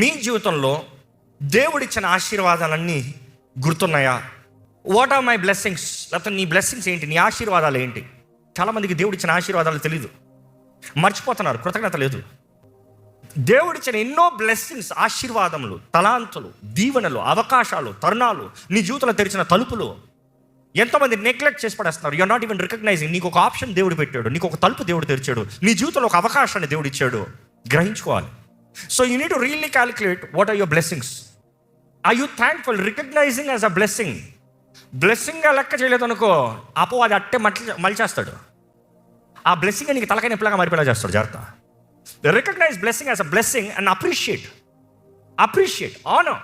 మీ జీవితంలో దేవుడిచ్చిన ఆశీర్వాదాలన్నీ గుర్తున్నాయా? What are my blessings? లేకపోతే నీ బ్లెస్సింగ్స్ ఏంటి, నీ ఆశీర్వాదాలు ఏంటి? చాలామందికి దేవుడిచ్చిన ఆశీర్వాదాలు తెలీదు, మర్చిపోతున్నారు, కృతజ్ఞత లేదు. దేవుడిచ్చిన ఎన్నో బ్లెస్సింగ్స్, ఆశీర్వాదములు, తలాంతులు, దీవెనలు, అవకాశాలు, తరుణాలు, నీ జీవితంలో తెరిచిన తలుపులు ఎంతోమంది నెగ్లెక్ట్ చేసి పడేస్తున్నారు. You are not even recognizing. నీకు ఒక ఆప్షన్ దేవుడు పెట్టాడు, నీకు ఒక తలుపు దేవుడు తెరిచాడు, నీ జీవితంలో ఒక అవకాశాన్ని దేవుడు ఇచ్చాడు. గ్రహించుకోవాలి. So you need to really calculate what are your blessings. Are you thankful? Recognizing as a blessing. బ్లెస్సింగ్గా లెక్క చేయలేదు అనుకో, అది అట్టే మలిచేస్తాడు. ఆ బ్లెస్సింగ్ నీకు తలకాయ నొప్పిలాగా మారిపోయేలా చేస్తాడు. జాగ్రత్త. Recognise blessing as a blessing and appreciate honour.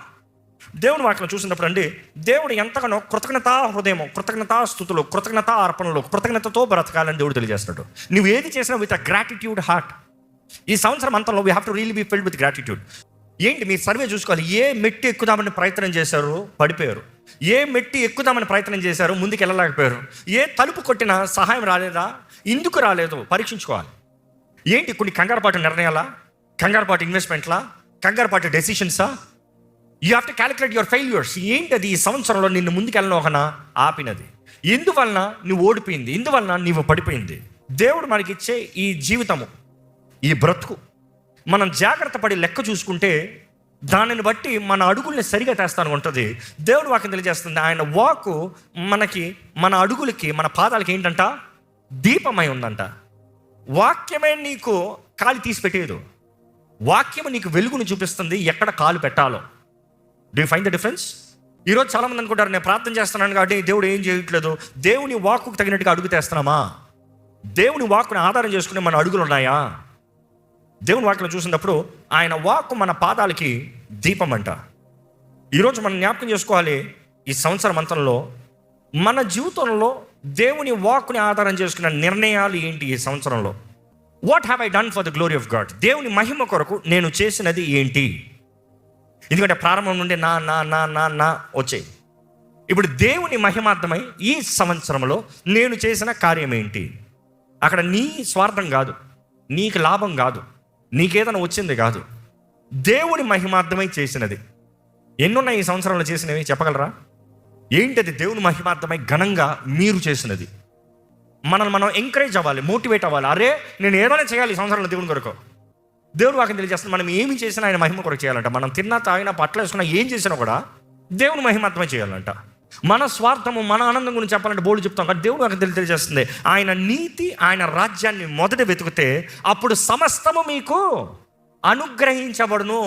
దేవుని వాక్యం చూసినప్పుడు అండి, దేవుడు ఎంతగానో కృతజ్ఞతా హృదయం, కృతజ్ఞతా స్థుతులు, కృతజ్ఞతా అర్పణలు, కృతజ్ఞతతో బ్రతకాలని దేవుడు తెలియజేస్తున్నాడు. నువ్వు ఏది చేసినా విత్ అ గ్రాటిట్యూడ్ హార్ట్. ఈ సంవత్సరం అంతంలో we have to really be filled with gratitude. ఏంటి మీ సర్వే చూసుకోవాలి. ఏ మెట్టి ఎక్కుదామని ప్రయత్నం చేశారు, పడిపోయారు. ఏ మెట్టి ఎక్కుదామని ప్రయత్నం చేశారు, ముందుకు వెళ్ళలేకపోయారు. ఏ తలుపు కొట్టినా సహాయం రాలేదా, ఎందుకు రాలేదు పరీక్షించుకోవాలి. ఏంటి కొన్ని కంగారుపాటు నిర్ణయాలా, కంగారుపాటు ఇన్వెస్ట్మెంట్లా, కంగారుపాటు డెసిషన్సా? You have to calculate your failures. ఏంటి అది ఈ సంవత్సరంలో నిన్ను ముందుకు వెళ్ళనోకనా ఆపినది? ఎందువలన నువ్వు ఓడిపోయింది, ఎందువలన నువ్వు పడిపోయింది? దేవుడు మనకిచ్చే ఈ జీవితము, ఈ బ్రతుకు మనం జాగ్రత్త పడి లెక్క చూసుకుంటే దానిని బట్టి మన అడుగుల్ని సరిగా తెస్తాను ఉంటుంది. దేవుడు వాక్యం తెలియజేస్తుంది, ఆయన వాక్కు మనకి, మన అడుగులకి, మన పాదాలకి ఏంటంట, దీపమై ఉందంట. వాక్యమే నీకు కాలు తీసి పెట్టేదు. వాక్యము నీకు వెలుగును చూపిస్తుంది, ఎక్కడ కాలు పెట్టాలో. Do you find the difference? ఈరోజు చాలామంది అనుకుంటారు, నేను ప్రార్థన చేస్తున్నాను కాబట్టి దేవుడు ఏం చేయట్లేదు. దేవుని వాక్కుకు తగినట్టుగా అడుగు తెస్తున్నామా? దేవుని వాక్కుని ఆధారం చేసుకుని మన అడుగులు ఉన్నాయా? దేవుని వాక్యం చూసినప్పుడు ఆయన వాక్కు మన పాదాలకి దీపం అంట. ఈరోజు మనం జ్ఞాపకం చేసుకోవాలి, ఈ సంవత్సరం అంతంలో మన జీవితంలో దేవుని వాక్కుని ఆధారం చేసుకున్న నిర్ణయాలు ఏంటి? ఈ సంవత్సరంలో what have I done for the glory of God? దేవుని మహిమ కొరకు నేను చేసినది ఏంటి? ఎందుకంటే ప్రారంభం నుండి నా నా నా నా నా వచ్చాయి. ఇప్పుడు దేవుని మహిమార్థమై ఈ సంవత్సరంలో నేను చేసిన కార్యం ఏంటి? అక్కడ నీ స్వార్థం కాదు, నీకు లాభం కాదు, నీకేదైనా వచ్చింది కాదు, దేవుని మహిమార్థమై చేసినది. ఎన్నున్నాయి ఈ సంవత్సరంలో చేసినవి చెప్పగలరా? ఏంటది దేవుని మహిమార్థమై ఘనంగా మీరు చేసినది? మనల్ని మనం ఎంకరేజ్ అవ్వాలి, మోటివేట్ అవ్వాలి. అరే నేను ఏదైనా చేయాలి ఈ సంవత్సరంలో దేవుని కొరకు. దేవుడు వాక్యం తెలియజేస్తుంది, మనం ఏమి చేసినా ఆయన మహిమ కొరకు చేయాలంట. మనం తిన్నా, తాగినా, పట్ల వేసుకున్నా, ఏం చేసినా కూడా దేవుని మహిమార్థమై చేయాలంట. మన స్వార్థము, మన ఆనందం గురించి చెప్పాలంటే బోర్డు చెప్తాం, కానీ దేవుడు వాక్యం తెలియజేస్తుంది, ఆయన నీతి, ఆయన రాజ్యాన్ని మొదట వెతికితే అప్పుడు సమస్తము మీకు అనుగ్రహించబడును.